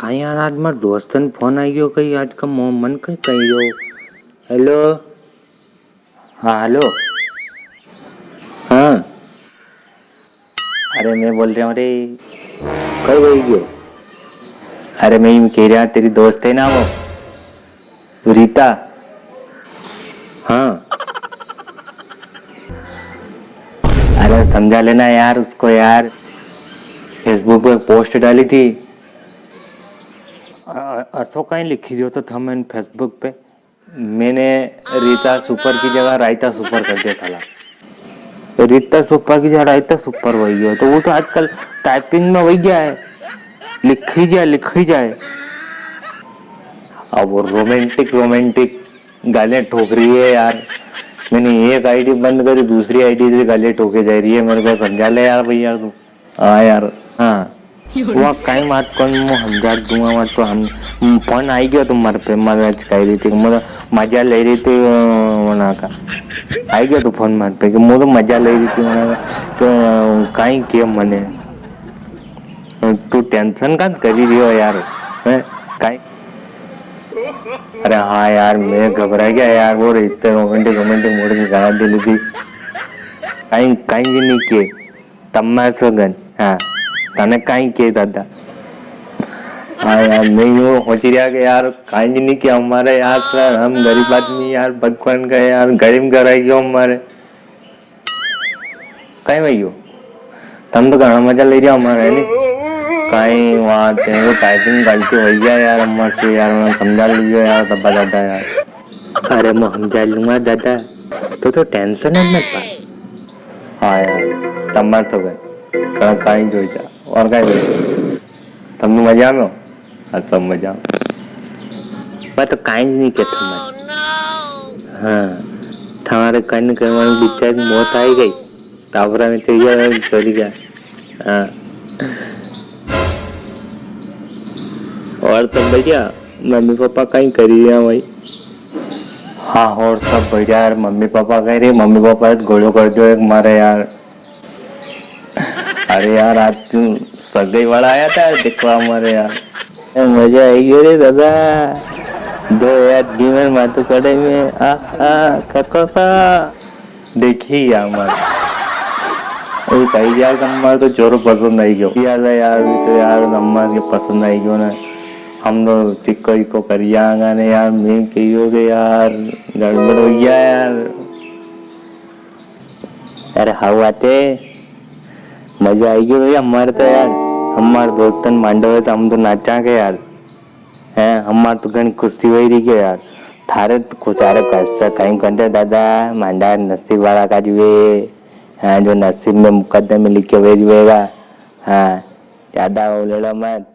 कहीं यार आज मार दोस्तन फोन आई गयो कहीं आज का मन कहीं कहीं गयो। हेलो। हाँ हेलो। हाँ अरे मैं बोल रहा हूँ रे। कहीं गई गयो। अरे मैं यूं कह रहा तेरी दोस्त है ना वो रीता। हाँ अरे समझा लेना यार उसको यार। फेसबुक पे पोस्ट डाली थी। असो कहीं लिखी जो तो था मैंने फेसबुक पे। मैंने रीता सुपर की जगह रायता सुपर कर दिया था। रीता सुपर की जगह रायता सुपर वही गया तो वो तो आजकल टाइपिंग में वही गया है। लिख ही जाए। अब वो रोमांटिक रोमांटिक गालियां ठोक रही है यार। मैंने एक आईडी बंद करी दूसरी आईडी से गालियां ठोके जा रही है। मेरे को समझा ले यार भैया तू। हाँ यार हाँ वो कहीं बात कौन मैं समझा दूंगा मत तो हम फोन आई गया तुम्हारे पे मदद कह रही थी मतलब मजा ले रही थी वहाँ का। आई गया तो फोन मार पे कि मैं तो मजा ले रही थी वहाँ का तो कहीं किया मने तू टेंशन का करी रही हो यार है कहीं। अरे हाँ यार मैं घबरा गया यार वो इतने रोमांटिक रोमांटिक मोड की गाना डाली थी। कहीं कहीं नहीं किए तब मैं सगन हाँ तने कहीं किए दादा। हाँ यार मैं यूँ सोच रहा कि यार कहीं नहीं किया हमारे यार सर हम गरीब आदमी यार भगवान का यार गरीब कराई गयो हमारे कहीं वही हो तुम तो घना मजा ले रहा हमारे है नहीं कहीं वहाँ तेरे को टाइपिंग गलती हो गया यार हमारे से यार मैं समझा लीजिए यार तब दादा यार। अरे मैं समझा लूंगा दादा तो टेंशन है मत पा। हाँ यार तब मत हो गए कहीं जो जा और कहीं तुम तो मजा में हो। अच्छा मजा मैं तो कहीं नहीं कहता मैं। हाँ तुम्हारे कहीं कहीं बिचार मौत आई गई टावरा में चाहिए चली गया। हाँ और सब बढ़िया मम्मी पापा कहीं करी रहा भाई। हाँ और सब बढ़िया यार मम्मी पापा कह रहे मम्मी पापा गोलो कर दो एक मारे यार। अरे यार आज तू सगाई वाला आया था देखवा हमारे यार मजा आई गई रे दादा। दो यार गेमर माथु कड़े में कको सा देखी यार हमारे अरे कहीं यार हमारे तो जोरो पसंद आई गयो यार यार तो यार हमारे के पसंद आई गयो ना हम लोग टिक्को इको करिया गाने यार मैं कहियो के यार गड़बड़ हो गया यार। अरे हाउ आते मजा आई गयो भैया हमारे तो यार हमारे दोस्तन मांडव है तो हम तो नाचा के यार हैं हमारे तो घनी खुशी हुई रही के यार थारे तो कुछ आरे पैसा कहीं करते दादा मांडा नसीब वाला का जुए हाँ जो नसीब में मुकद्दर में लिख के भेज देगा। हाँ ज्यादा बोलेगा मत।